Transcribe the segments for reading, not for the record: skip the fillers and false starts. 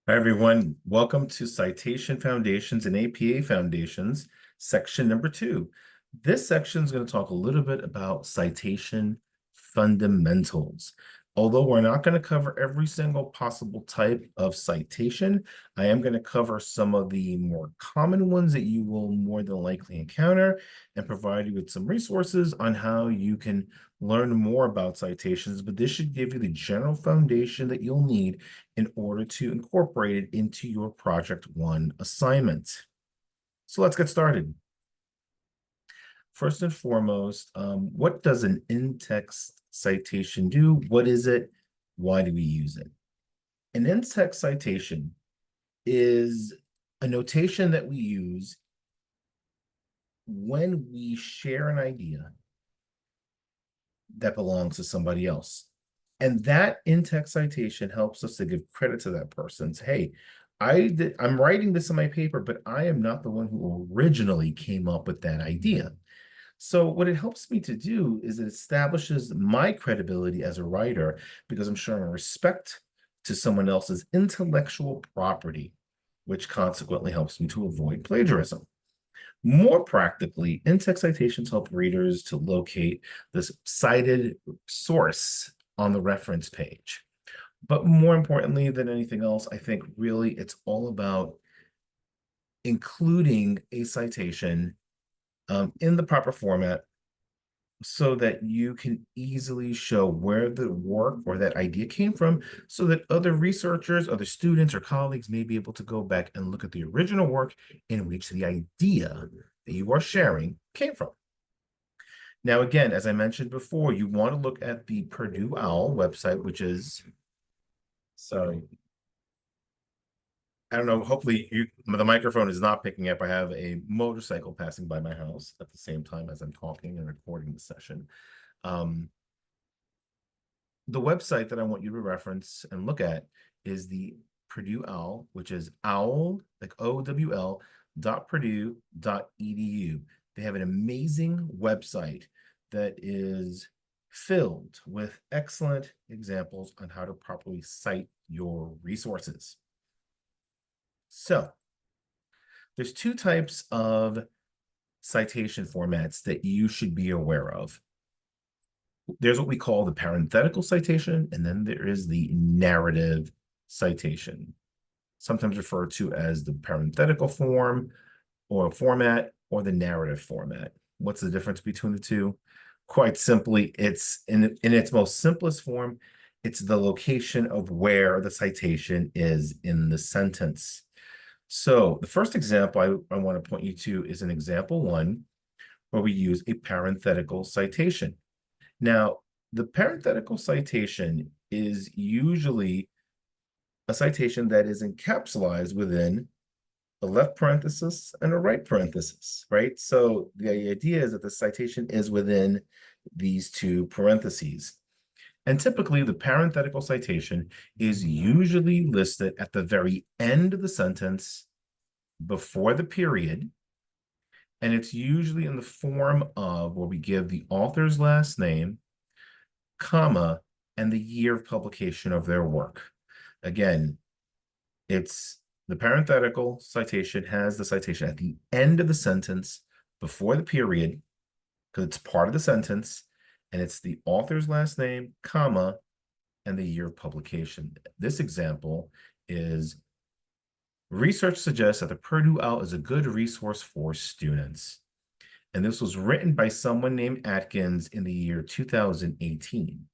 Hi, everyone. Welcome to Citation Foundations and APA Foundations, section number 2. This section is going to talk a little bit about citation fundamentals. Although we're not going to cover every single possible type of citation, I am going to cover some of the more common ones that you will more than likely encounter and provide you with some resources on how you can learn more about citations, but this should give you the general foundation that you'll need in order to incorporate it into your Project 1 assignment. So let's get started. First and foremost, what does an in-text citation do? What is it? Why do we use it? An in-text citation is a notation that we use when we share an idea that belongs to somebody else. And that in-text citation helps us to give credit to that person. Say, hey, I'm writing this in my paper, but I am not the one who originally came up with that idea. So what it helps me to do is it establishes my credibility as a writer because I'm showing respect to someone else's intellectual property, which consequently helps me to avoid plagiarism. More practically, in-text citations help readers to locate this cited source on the reference page. But more importantly than anything else, I think really it's all about including a citation in the proper format so that you can easily show where the work or that idea came from so that other researchers, other students or colleagues may be able to go back and look at the original work in which the idea that you are sharing came from. Now, again, as I mentioned before, you want to look at the Purdue OWL website, which is, sorry, I don't know, hopefully the microphone is not picking up. I have a motorcycle passing by my house at the same time as I'm talking and recording the session. The website that I want you to reference and look at is the Purdue OWL, which is OWL, like OWL, .purdue.edu. They have an amazing website that is filled with excellent examples on how to properly cite your resources. So there's two types of citation formats that you should be aware of. There's what we call the parenthetical citation, and then there is the narrative citation, sometimes referred to as the parenthetical form or format or the narrative format. What's the difference between the two? Quite simply, it's in its most simplest form, it's the location of where the citation is in the sentence. So the first example I want to point you to is an example 1, where we use a parenthetical citation. Now, the parenthetical citation is usually a citation that is encapsulated within a left parenthesis and a right parenthesis, right? So the idea is that the citation is within these two parentheses. And typically, the parenthetical citation is usually listed at the very end of the sentence before the period. And it's usually in the form of where we give the author's last name, comma, and the year of publication of their work. Again, it's the parenthetical citation has the citation at the end of the sentence before the period because it's part of the sentence, and it's the author's last name, comma, and the year of publication. This example is research suggests that the Purdue OWL is a good resource for students. And this was written by someone named Atkins in the year 2018.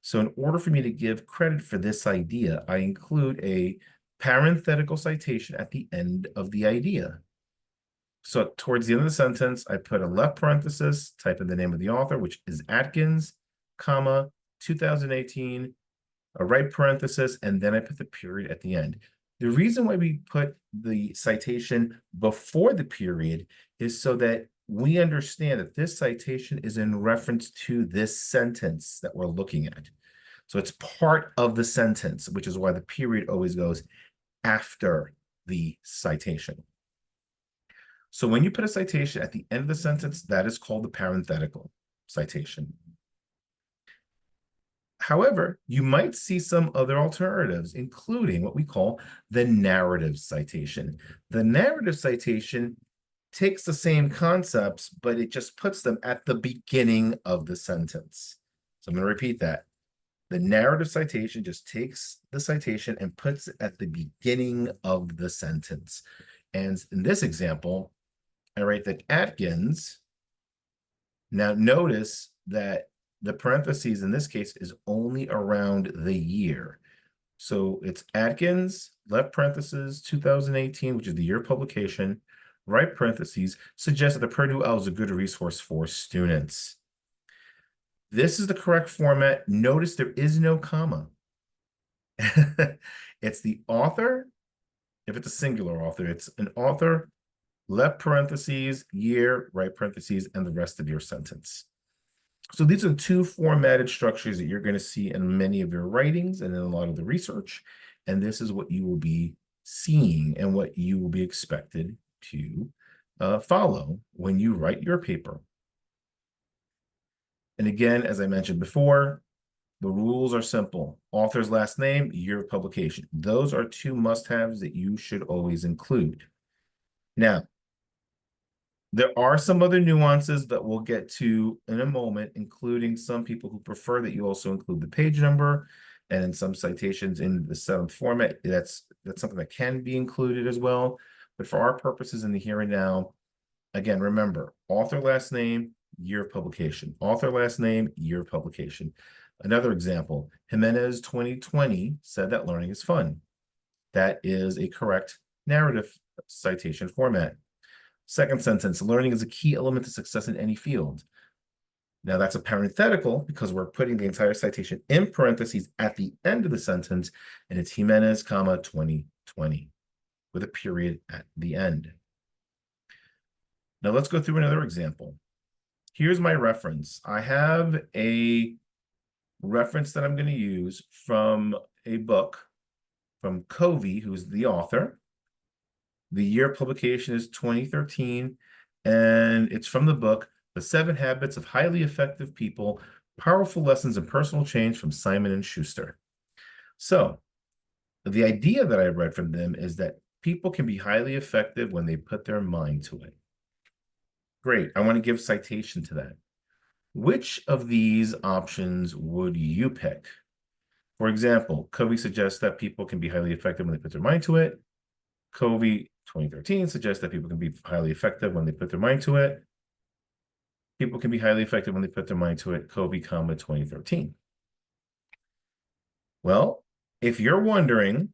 So in order for me to give credit for this idea, I include a parenthetical citation at the end of the idea. So towards the end of the sentence, I put a left parenthesis, type in the name of the author, which is Atkins, comma, 2018, a right parenthesis, and then I put the period at the end. The reason why we put the citation before the period is so that we understand that this citation is in reference to this sentence that we're looking at. So it's part of the sentence, which is why the period always goes after the citation. So when you put a citation at the end of the sentence, that is called the parenthetical citation. However, you might see some other alternatives, including what we call the narrative citation. The narrative citation takes the same concepts, but it just puts them at the beginning of the sentence. So I'm going to repeat that. The narrative citation just takes the citation and puts it at the beginning of the sentence. And in this example, I write that Atkins. Now notice that the parentheses in this case is only around the year. So it's Atkins, left parentheses, 2018, which is the year of publication, right parentheses, suggests that the Purdue Owl is a good resource for students. This is the correct format. Notice there is no comma. It's the author. If it's a singular author, it's an author, left parentheses, year, right parentheses, and the rest of your sentence. So these are two formatted structures that you're going to see in many of your writings and in a lot of the research. And this is what you will be seeing and what you will be expected to follow when you write your paper. And again, as I mentioned before, the rules are simple. Author's last name, year of publication. Those are two must-haves that you should always include. Now, there are some other nuances that we'll get to in a moment, including some people who prefer that you also include the page number. And in some citations in the 7th format, that's something that can be included as well. But for our purposes in the here and now, again, remember, author last name, year of publication. Author last name, year of publication. Another example, Jimenez 2020 said that learning is fun. That is a correct narrative citation format. Second sentence, learning is a key element to success in any field. Now that's a parenthetical because we're putting the entire citation in parentheses at the end of the sentence, and it's Jimenez, comma, 2020 with a period at the end. Now let's go through another example. Here's my reference. I have a reference that I'm going to use from a book from Covey, who's the author. The year of publication is 2013, and it's from the book, The 7 Habits of Highly Effective People, Powerful Lessons in Personal Change from Simon & Schuster. So the idea that I read from them is that people can be highly effective when they put their mind to it. Great. I want to give citation to that. Which of these options would you pick? For example, Covey suggests that people can be highly effective when they put their mind to it. Covey 2013 suggests that people can be highly effective when they put their mind to it. People can be highly effective when they put their mind to it. Covey, comma, 2013. Well, if you're wondering,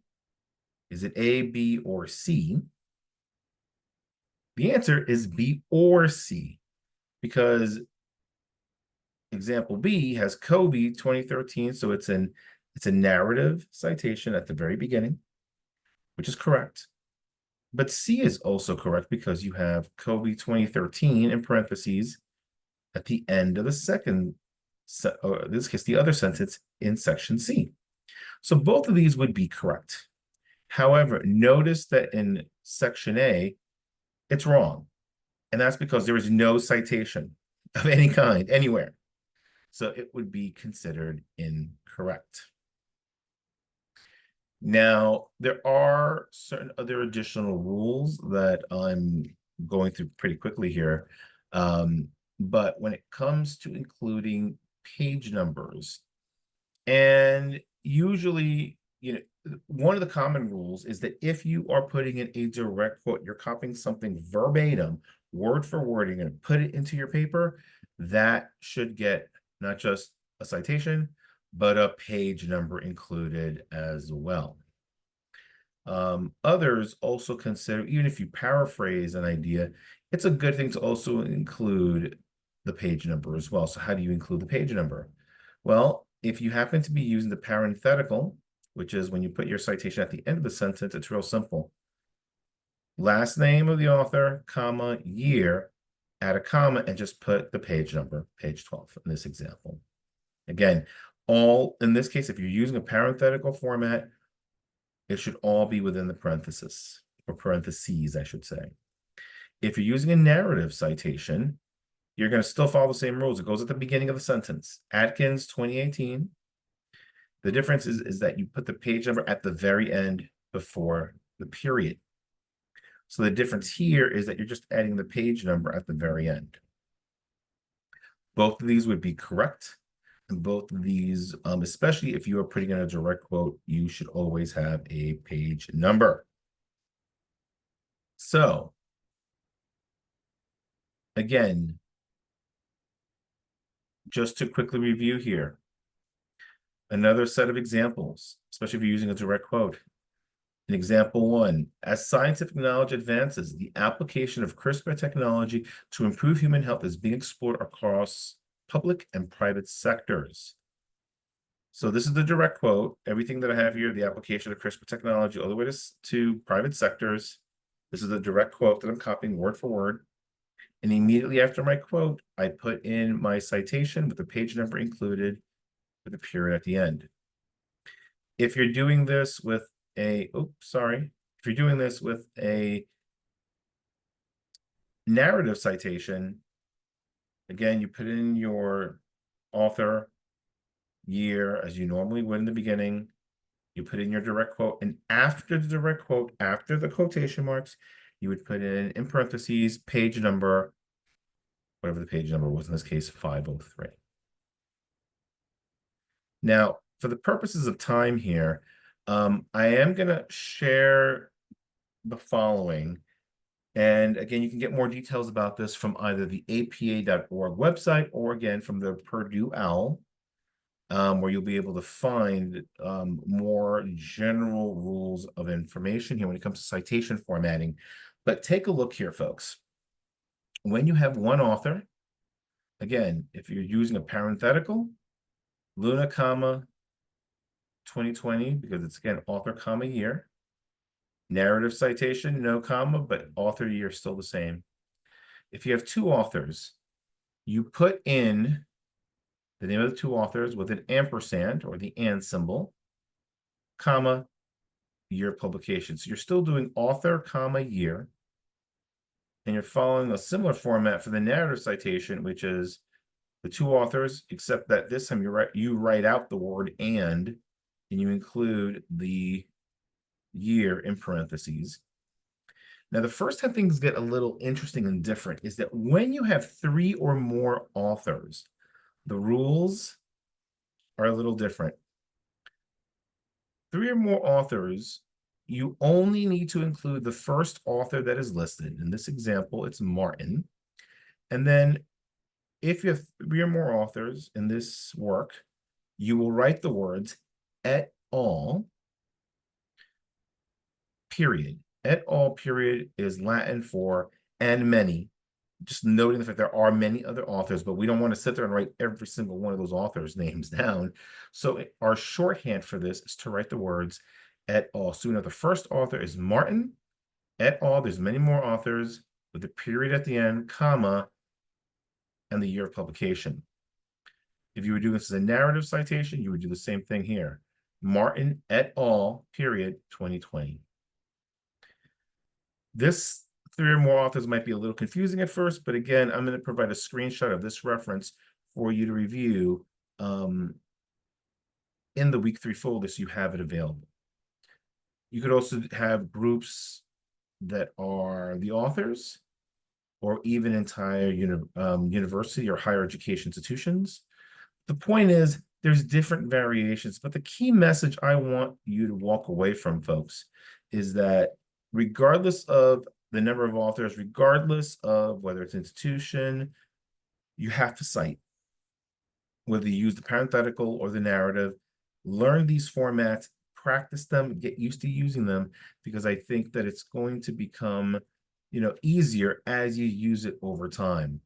is it A, B, or C? The answer is B or C, because example B has Covey 2013, so it's a narrative citation at the very beginning, which is correct. But C is also correct because you have Covey 2013 in parentheses at the end of the second, or in this case, the other sentence in section C. So both of these would be correct. However, notice that in section A, it's wrong. And that's because there is no citation of any kind anywhere. So it would be considered incorrect. Now, there are certain other additional rules that I'm going through pretty quickly here. But when it comes to including page numbers, and usually, one of the common rules is that if you are putting in a direct quote, you're copying something verbatim, word for word, you're going to put it into your paper, that should get not just a citation, but a page number included as well. Others also consider, even if you paraphrase an idea, it's a good thing to also include the page number as well. So how do you include the page number? Well, if you happen to be using the parenthetical, which is when you put your citation at the end of the sentence, it's real simple. Last name of the author, comma, year, add a comma, and just put the page number, page 12 in this example. Again, in this case, if you're using a parenthetical format, it should all be within the parenthesis, or parentheses, I should say. If you're using a narrative citation, you're going to still follow the same rules. It goes at the beginning of the sentence. Atkins, 2018. The difference is that you put the page number at the very end before the period. So the difference here is that you're just adding the page number at the very end. Both of these would be correct. And both of these, especially if you are putting in a direct quote, you should always have a page number. So again, just to quickly review here, another set of examples, especially if you're using a direct quote. In example 1, as scientific knowledge advances, the application of CRISPR technology to improve human health is being explored across public and private sectors. So this is the direct quote. Everything that I have here, the application of CRISPR technology all the way to private sectors. This is the direct quote that I'm copying word for word. And immediately after my quote, I put in my citation with the page number included with a period at the end. If you're doing this with if you're doing this with a narrative citation, again, you put in your author, year, as you normally would in the beginning. You put in your direct quote, and after the direct quote, after the quotation marks, you would put in parentheses, page number, whatever the page number was, in this case, 503. Now, for the purposes of time here, I am going to share the following. And again, you can get more details about this from either the apa.org website or again from the Purdue OWL, where you'll be able to find more general rules of information here when it comes to citation formatting. But take a look here, folks. When you have one author, again, if you're using a parenthetical, Luna, comma, 2020, because it's again author, comma, year. Narrative citation, no comma, but author year still the same. If you have two authors, you put in the name of the two authors with an ampersand or the and symbol, comma, year of publication. So you're still doing author, comma, year. And you're following a similar format for the narrative citation, which is the two authors, except that this time you write out the word and you include the year in parentheses. Now, the first time things get a little interesting and different is that when you have 3 or more authors, the rules are a little different. 3 or more authors, you only need to include the first author that is listed. In this example, it's Martin. And then if you have 3 or more authors in this work, you will write the words et al, period. Et al, period, is Latin for and many. Just noting the fact there are many other authors, but we don't want to sit there and write every single one of those authors' names down. So our shorthand for this is to write the words et al. So now the first author is Martin, et al. There's many more authors with a period at the end, comma, and the year of publication. If you were doing this as a narrative citation, you would do the same thing here. Martin et al, period, 2020. This 3 or more authors might be a little confusing at first, but again, I'm going to provide a screenshot of this reference for you to review in the week 3 folder so you have it available. You could also have groups that are the authors or even entire university or higher education institutions. The point is there's different variations, but the key message I want you to walk away from, folks, is that regardless of the number of authors, regardless of whether it's institution, you have to cite. Whether you use the parenthetical or the narrative, learn these formats, practice them, get used to using them, because I think that it's going to become, easier as you use it over time.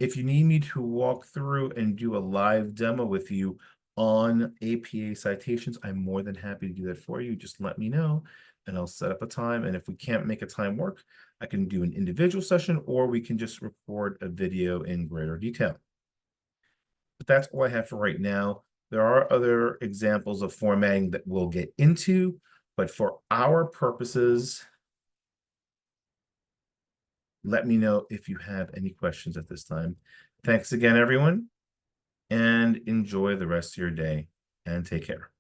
If you need me to walk through and do a live demo with you on APA citations, I'm more than happy to do that for you. Just let me know and I'll set up a time. And if we can't make a time work, I can do an individual session or we can just record a video in greater detail. But that's all I have for right now. There are other examples of formatting that we'll get into, but for our purposes, let me know if you have any questions at this time. Thanks again, everyone, and enjoy the rest of your day. and take care.